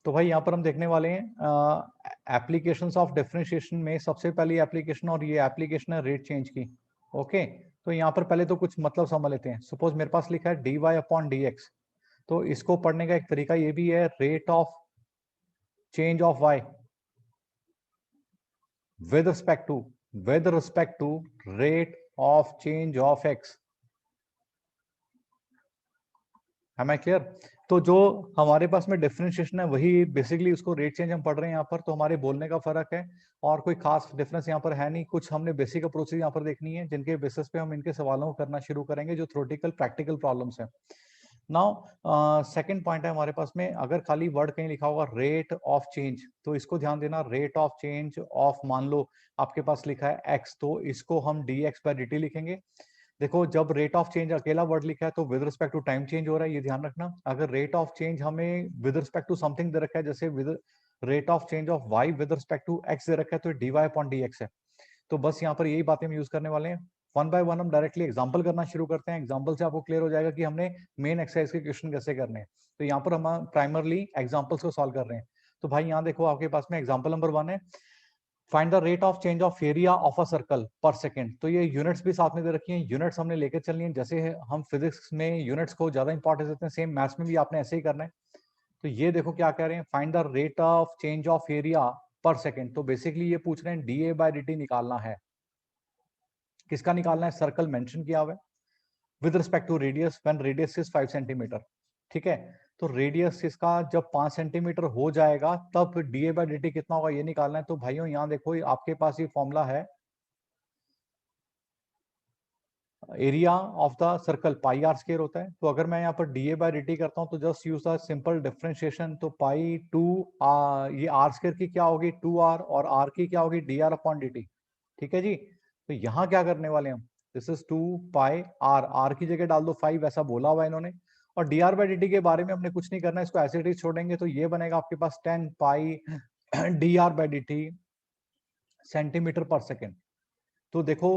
तो भाई यहाँ पर हम देखने वाले हैं एप्लीकेशंस ऑफ डिफरेंशिएशन में सबसे पहली एप्लीकेशन, और ये एप्लीकेशन है रेट चेंज की। ओके, तो यहाँ पर पहले तो कुछ मतलब समझ लेते हैं। सपोज मेरे पास लिखा है dy अपॉन dx, तो इसको पढ़ने का एक तरीका ये भी है, rate of change of y with respect to rate of change of x। Am I clear? तो जो हमारे पास में डिफरेंशिएशन है वही बेसिकली उसको रेट चेंज हम पढ़ रहे हैं यहाँ पर, तो हमारे बोलने का फर्क है और कोई खास डिफरेंस यहाँ पर है नहीं। कुछ हमने बेसिक अप्रोचेस यहाँ पर देखनी है जिनके बेसिस पे हम इनके सवालों को करना शुरू करेंगे जो थ्योरेटिकल प्रैक्टिकल प्रॉब्लम्स है। नाउ सेकंड पॉइंट है हमारे पास में, अगर खाली वर्ड कहीं लिखा होगा रेट ऑफ चेंज, तो इसको ध्यान देना, रेट ऑफ चेंज ऑफ, मान लो आपके पास लिखा है x, तो इसको हम dx बाय dt लिखेंगे। देखो जब रेट ऑफ चेंज अकेला वर्ड लिखा है तो with respect to time change हो रहा है, ये ध्यान रखना। अगर रेट ऑफ चेंज हमें विद रिस्पेक्ट टू समथिंग दे रखा है, जैसे with rate of change of y with respect to x दे रखा है, तो dy अपॉन dx है। तो बस यहाँ पर यही बातें हम यूज करने वाले हैं। वन बाय वन हम डायरेक्टली एग्जांपल करना शुरू करते हैं। एग्जांपल से आपको क्लियर हो जाएगा कि हमने मेन एक्सरसाइज के क्वेश्चन कैसे करने हैं। तो यहाँ पर हम प्राइमरली एग्जांपल्स को सॉल्व कर रहे हैं। तो भाई यहाँ देखो आपके पास में एग्जांपल नंबर 1 है, find the rate of change of area of a circle पर सेकंड। तो ये यूनिट्स भी साथ में दे रखी हैं, यूनिट्स हमने लेकर चलनी है। जैसे हम फिजिक्स में यूनिट्स को ज्यादा इंपॉर्टेंस देते हैं, सेम मैथ्स में भी आपने ऐसे ही करना है। तो ये देखो क्या कह रहे हैं, find the rate of change of area पर सेकंड। तो बेसिकली ये पूछ रहे हैं डीए बाय dt निकालना है। किसका निकालना है? सर्कल मेंशन किया हुआ है with respect to radius when radius is 5 centimetre. ठीक है, तो रेडियस इसका जब 5 सेंटीमीटर हो जाएगा तब डीए बाय dt कितना होगा ये निकालना है। तो भाइयों यहाँ देखो आपके पास ये फॉर्मूला है, area of the circle pi r square होता है। तो अगर मैं यहाँ पर डीए बाय dt करता हूँ तो just use the simple differentiation, तो पाई टू ये आर स्क्वायर की क्या होगी 2r, और आर की क्या होगी डी आर अपॉन dt। ठीक है जी, तो यहाँ क्या करने वाले हम, this is 2 pi r, r की जगह डाल दो 5, ऐसा बोला हुआ है इन्होंने। और D r by d T के बारे में हमने कुछ नहीं करना है, इसको ऐसे ही छोड़ेंगे। तो ये बनेगा आपके पास 10 pi d r by d t centimeter per second. तो देखो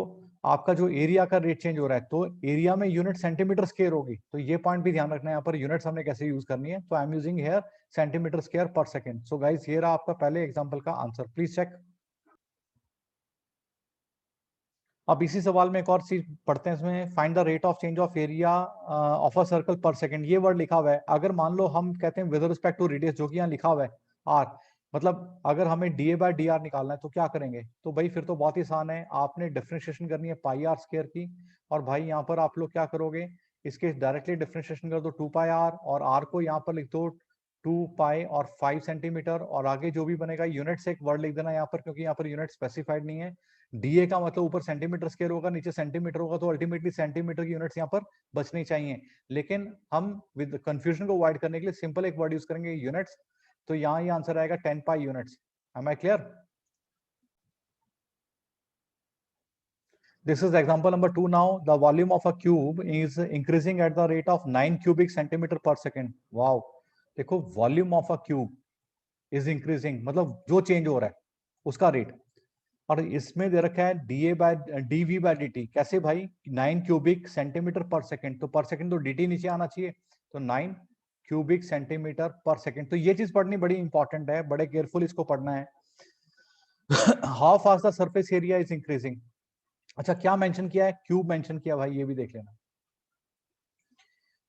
आपका जो एरिया का रेट चेंज हो रहा है, तो एरिया में यूनिट सेंटीमीटर स्क्वायर होगी, तो ये पॉइंट भी ध्यान रखना है यहाँ पर यूनिट्स हमने कैसे यूज करनी है। तो I am using here centimetre square per second. So guys ये रहा आपका पहले एग्जांपल का आंसर, प्लीज चेक। अब इसी सवाल में एक और चीज पढ़ते हैं, इसमें find the rate of change of area of a circle पर सेकंड। ये वर्ड लिखा हुआ है, अगर मान लो हम कहते हैं विद रिस्पेक्ट टू रेडियस, जो कि यहाँ लिखा हुआ है आर, मतलब अगर हमें d a by d r निकालना है तो क्या करेंगे? तो भाई फिर तो बहुत ही आसान है, आपने डिफरेंशिएशन करनी है पाई आर स्क्वायर की, और भाई यहाँ पर आप लोग क्या करोगे, इसके डायरेक्टली डिफरेंशिएशन कर दो 2 पाई आर, और आर को यहाँ पर लिख दो 2 पाई और 5 सेंटीमीटर, और आगे जो भी बनेगा यूनिट से एक वर्ड लिख देना यहाँ पर, क्योंकि यहाँ पर यूनिट स्पेसिफाइड नहीं है। डीए का मतलब ऊपर सेंटीमीटर स्क्वायर होगा, नीचे सेंटीमीटर होगा, तो अल्टीमेटली सेंटीमीटर की यूनिट्स यहाँ पर बचनी चाहिए। लेकिन हम विद कंफ्यूजन को अवॉइड करने के लिए सिंपल एक वर्ड यूज करेंगे, यूनिट्स। तो यहाँ ये आंसर आएगा 10 pi units. Am I clear? This is example number 2 now. The volume of a cube is increasing at the rate of 9 cubic centimeter per second. Wow! देखो volume of a cube is increasing, मतलब जो change हो रहा है उसका rate. और इसमें दे रखा है d a by d v by d t. कैसे भाई? 9 क्यूबिक सेंटीमीटर पर सेकंड, तो पर सेकंड तो dt नीचे आना चाहिए, तो 9 क्यूबिक सेंटीमीटर पर सेकंड। तो ये चीज पढ़नी बड़ी इंपॉर्टेंट है, बड़े केयरफुल इसको पढ़ना है। How fast the surface area is increasing. अच्छा क्या मेंशन किया है? क्यूब मेंशन किया भाई, ये भी देख लेना,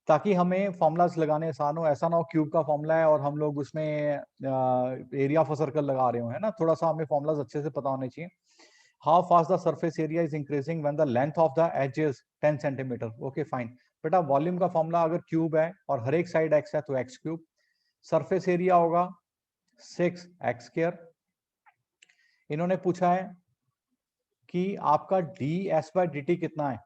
ताकि हमें फॉर्मुलाज लगाने आसान हो। ऐसा ना हो क्यूब का फॉर्मूला है और हम लोग उसमें एरिया ऑफ सर्कल लगा रहे हो, है ना, थोड़ा सा हमें फॉर्मुलाज अच्छे से पता होने चाहिए। How fast the surface area is increasing when the length of the edge is 10 centimetre. Okay fine बेटा, वॉल्यूम का फॉर्मूला अगर क्यूब है और हर एक साइड एक्स है तो एक्स क्यूब, सरफेस एरिया होगा 6 एक्स स्क्वायर। इन्होंने पूछा है कि आपका d s by d t कितना है।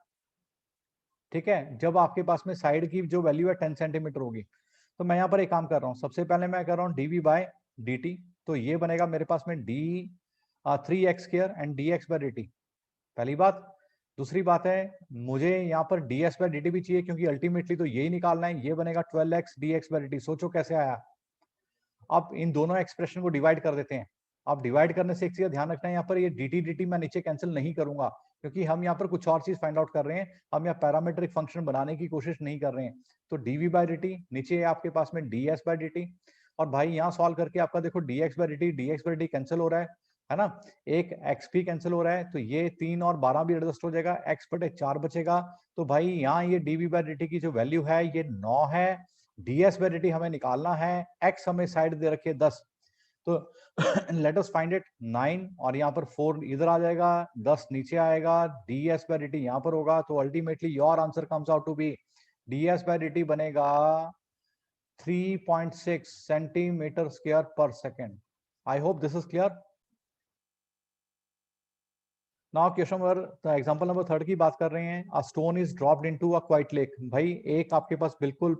ठीक है, जब आपके पास में साइड की जो वैल्यू है 10 सेंटीमीटर होगी, तो मैं यहाँ पर एक काम कर रहा हूँ, सबसे पहले मैं कर रहा हूँ डीवी बाय dt। तो ये बनेगा मेरे पास में d 3x square and dx by dt, पहली बात। दूसरी बात है, मुझे यहाँ पर ds बाय dt भी चाहिए, क्योंकि अल्टीमेटली तो यही निकालना है। ये बनेगा 12x dx बाय dt। सोचो कैसे आया। अब इन दोनों एक्सप्रेशन को डिवाइड कर देते हैं। अब डिवाइड करने से एक चीज ध्यान रखना है, यहाँ पर ये dt dt मैं नीचे कैंसिल नहीं करूंगा, क्योंकि हम यहाँ पर कुछ और चीज फाइंड आउट कर रहे हैं, हम यहाँ पैरामीट्रिक फंक्शन बनाने की कोशिश नहीं कर रहे हैं। तो dv बाय dt नीचे है आपके पास में ds बाय dt, और भाई यहाँ सॉल्व करके आपका देखो dx बाई dt कैंसिल हो रहा है ना, एक xp कैंसिल हो रहा है, तो ये 3 और 12 भी एडजस्ट हो जाएगा, x बटे 4 बचेगा। तो भाई यहाँ ये dv बाई dt की जो वैल्यू है ये 9 है, ds बाई dt हमें निकालना है, x हमें साइड दे रखिए 10, तो लेट अस फाइंड इट 9 और यहाँ पर 4 इधर आ जाएगा, 10 नीचे आएगा, ds बाई dt यहाँ पर होगा, तो ultimately your answer comes out to be ds by dt बनेगा 3.6 centimetre square per second. I hope this is clear. Now question number example number 3 की बात कर रहे हैं। A stone is dropped into a quiet lake. भाई एक आपके पास बिल्कुल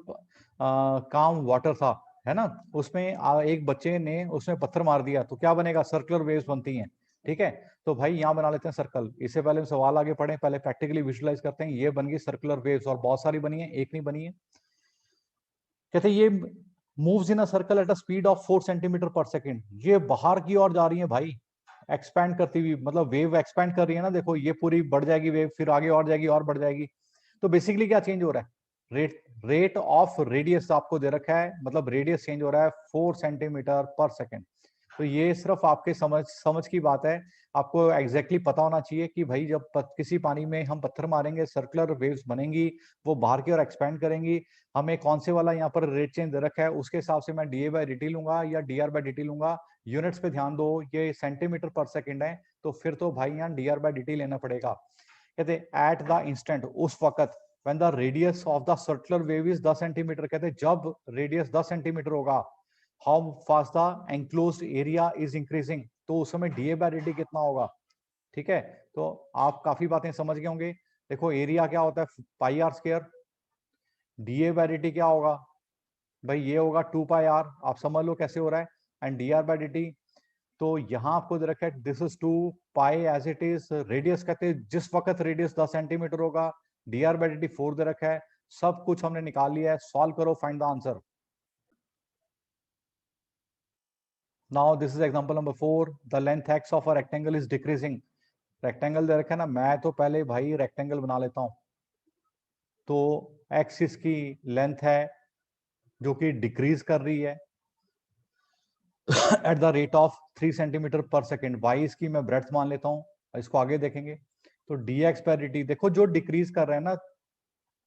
काम वाटर था, है ना, उसमें एक बच्चे ने उसमें पत्थर मार दिया, तो क्या बनेगा, सर्कुलर वेव्स बनती हैं। ठीक है, तो भाई यहाँ बना लेते हैं सर्कल। इससे पहले हम सवाल आगे पढ़े, पहले प्रैक्टिकली विजुअलाइज करते हैं। ये बन गई सर्कुलर वेव्स, और बहुत सारी बनी है, एक नहीं बनी है। कहते ये moves in a circle at a speed of 4 centimetre per second. ये बाहर की ओर जा रही है भाई, एक्सपैंड करती हुई, मतलब वेव एक्सपैंड कर रही है ना, देखो ये पूरी बढ़ जाएगी वेव, फिर आगे और जाएगी और बढ़ जाएगी। तो बेसिकली क्या चेंज हो रहा है, रेट ऑफ रेडियस आपको दे रखा है, मतलब रेडियस चेंज हो रहा है 4 सेंटीमीटर पर सेकेंड। तो ये सिर्फ आपके समझ की बात है, आपको एग्जैक्टली पता होना चाहिए कि भाई जब किसी पानी में हम पत्थर मारेंगे सर्कुलर वेव्स बनेंगी, वो बाहर की ओर एक्सपैंड करेंगी। हमें कौन से वाला यहाँ पर रेट चेंज दे रखा है, उसके हिसाब से मैं D a by d T लूंगा या D r by d T लूंगा। यूनिट्स पे ध्यान दो, ये सेंटीमीटर पर सेकेंड है, तो फिर तो भाई यहाँ D r by d T लेना पड़ेगा। कहते एट द इंस्टेंट, उस वक्त, when the radius of the circular wave is 10 centimetre, कहते जब रेडियस 10 सेंटीमीटर होगा, how fast the enclosed area is increasing, तो उस समय डीए बाई डी कितना होगा। ठीक है, तो आप काफी बातें समझ गए होंगे। देखो एरिया क्या होता है, pi r square, d A by d क्या होगा भाई, ये होगा 2 पाई आर, आप समझ लो कैसे हो रहा है, and d r by d. तो यहाँ आपको दे रखा है this is 2 pi as it is, radius कहते हैं जिस वक्त रेडियस 10 सेंटीमीटर होगा, डी आर बाई डी 4 दे रखा है। सब कुछ हमने निकाल लिया है, सॉल्व करो, find the answer. Now this is example number 4, the length x of a rectangle is decreasing. Rectangle दे रखा है ना, मैं तो पहले भाई रेक्टेंगल बना लेता हूं। तो एक्स इसकी लेंथ है जो कि डिक्रीज कर रही है eight the rate of 3 centimetre per second. Y इसकी मैं ब्रेड्थ मान लेता हूँ, इसको आगे देखेंगे। तो D x by d t, देखो जो डिक्रीज कर रहा है ना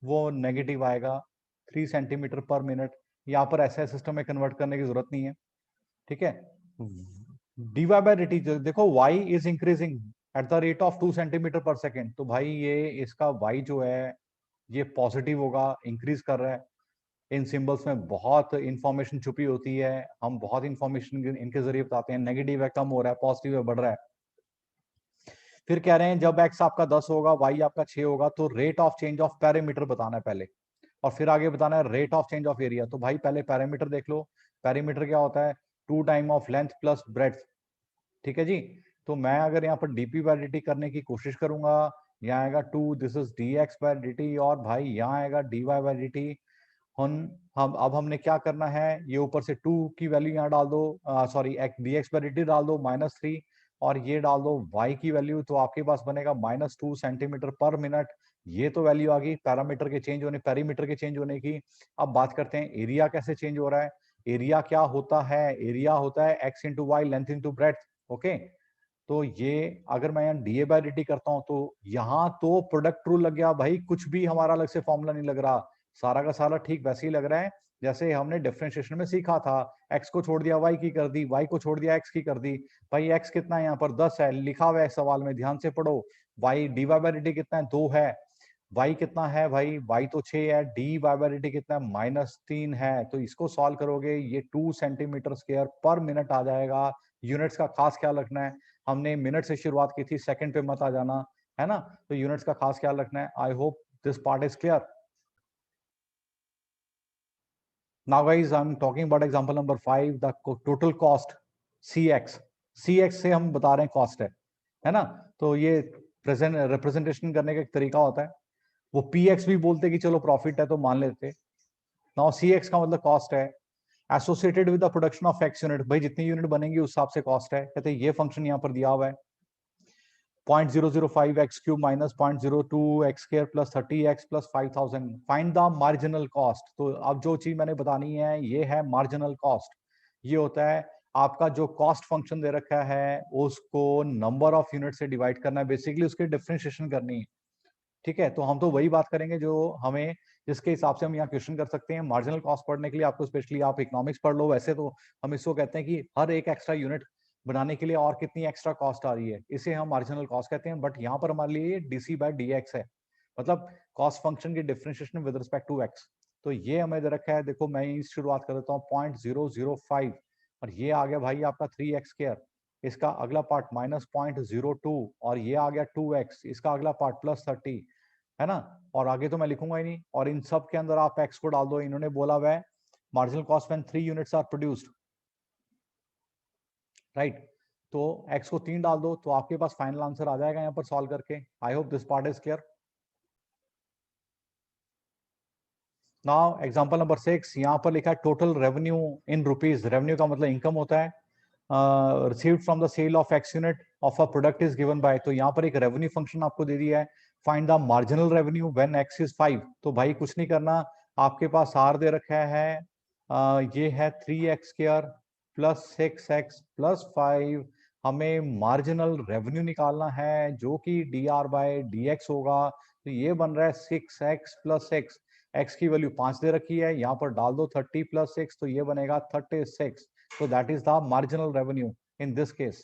वो नेगेटिव आएगा, 3 सेंटीमीटर पर मिनट। यहाँ पर ऐसे सिस्टम में कन्वर्ट करने की जरूरत नहीं है। ठीक है, d y by d t, देखो y is increasing at the rate of 2 centimeter per second, तो भाई ये इसका वाई जो है ये पॉजिटिव होगा, इंक्रीज कर रहा है। इन सिंबल्स में बहुत इंफॉर्मेशन छुपी होती है, हम बहुत इंफॉर्मेशन इनके जरिए बताते हैं। नेगेटिव है कम हो रहा है, पॉजिटिव है बढ़ रहा है। फिर कह रहे हैं जब x आपका 10 होगा, y आपका 6 होगा, तो rate of change of parameter बताना है पहले, और फिर आगे बताना है rate of change of area. तो भाई पहले पैरामीटर देख लो, पैरामीटर क्या होता है, 2 time of length plus breadth. ठीक है जी, तो मैं अगर यहाँ पर डीपी बाई डी टी करने की कोशिश करूंगा, यहाँ आएगा 2, this is d x by d t, और भाई यहाँ आएगा d y by d t. हम अब हमने क्या करना है, ये ऊपर से 2 की वैल्यू यहाँ डाल दो, sorry D x by d T डाल दो -3, और ये डाल दो y की वैल्यू, तो आपके पास बनेगा -2 सेंटीमीटर पर मिनट। ये तो वैल्यू आ गई पैरामीटर के चेंज होने, पेरीमीटर के चेंज होने की। अब बात करते हैं एरिया कैसे चेंज हो रहा है। एरिया क्या होता है, एरिया होता है x into y, length into breadth. Okay, तो ये अगर मैं यहाँ d a by d t करता हूँ, तो यहाँ तो प्रोडक्ट रूल लग गया भाई, कुछ भी हमारा अलग से फॉर्मूला नहीं लग रहा, सारा का सारा ठीक वैसे ही लग रहा है जैसे हमने डिफरेंशिएशन में सीखा था। x को छोड़ दिया y की कर दी, y को छोड़ दिया x की कर दी। भाई x कितना है यहाँ पर 10 है, लिखा हुआ है सवाल में, ध्यान से पढ़ो। y d y by d t कितना है, 2 है। y कितना है भाई, y तो 6 है। D y by d t कितना है, -3 है। तो इसको सॉल्व करोगे ये 2 सेंटीमीटर स्क्वायर पर मिनट आ जाएगा। यूनिट्स का खास ख्याल रखना है, हमने मिनट से शुरुआत की थी, सेकंड पे मत आ जाना, है ना। तो यूनिट्स का खास ख्याल रखना है। आई hope this part is clear. Now guys, I'm talking about example number 5, the total cost CX. CX से हम बता रहे हैं कॉस्ट है ना। तो ये प्रेजेंट रिप्रेजेंटेशन करने का एक तरीका होता है। वो PX भी बोलते कि चलो प्रॉफिट है तो मान लेते। नाउ CX का मतलब कॉस्ट है associated with the production of X unit. भाई जितनी यूनिट बनेंगी उस हिसाब से कॉस्ट है। कहते हैं ये फंक्शन यहाँ पर दिया हुआ है 0.005 x cube minus 0.02 x square plus 30x plus 5000। Find the marginal cost. तो अब जो चीज मैंने बतानी है ये है मार्जिनल कॉस्ट। ये होता है आपका जो कॉस्ट फंक्शन दे रखा है उसको नंबर ऑफ यूनिट से डिवाइड करना है, बेसिकली उसकी डिफरेंशिएशन करनी है। ठीक है, तो हम तो वही बात करेंगे जो हमें, जिसके हिसाब से हम यहाँ क्वेश्चन कर सकते हैं। मार्जिनल कॉस्ट पढ़ने के लिए आपको स्पेशली आप इकोनॉमिक्स पढ़ लो। वैसे तो हम इसको कहते हैं कि हर एक एक्स्ट्रा यूनिट बनाने के लिए और कितनी एक्स्ट्रा कॉस्ट आ रही है, इसे हम मार्जिनल कॉस्ट कहते हैं। बट यहाँ पर हमारे लिए डीसी बाय डी एक्स है, मतलब कॉस्ट फंक्शन की differentiation with respect to x. तो ये हमें दे रखा है, देखो मैं शुरुआत कर देता हूँ 0.005, और ये आ गया भाई आपका 3x²। इसका अगला पार्ट -0.02, और ये आ गया 2x। इसका अगला पार्ट +30, है ना। और आगे तो मैं लिखूंगा ही नहीं, और इन सब के अंदर आप x को डाल दो। इन्होंने बोला हुआ है marginal cost when 3 units are produced, right. तो x को 3 डाल दो तो आपके पास फाइनल आंसर आ जाएगा यहाँ पर सॉल्व करके। I hope this part is clear. Now example number 6, यहाँ पर लिखा है total revenue in rupees. Revenue का मतलब इनकम होता है। Received from the sale of x unit of a product is given by. तो यहाँ पर एक रेवेन्यू फंक्शन आपको दे दिया है, find the marginal revenue when x is 5। तो भाई कुछ नहीं करना, आपके पास r दे रखा है, ये है 3x² प्लस 6x प्लस 5। हमें मार्जिनल रेवेन्यू निकालना है जो कि dr बाय dx होगा। तो ये बन रहा है 6x प्लस 6। x की वैल्यू 5 दे रखी है, यहाँ पर डाल दो 30 प्लस 6, तो ये बनेगा 36। So that is the marginal revenue in this case.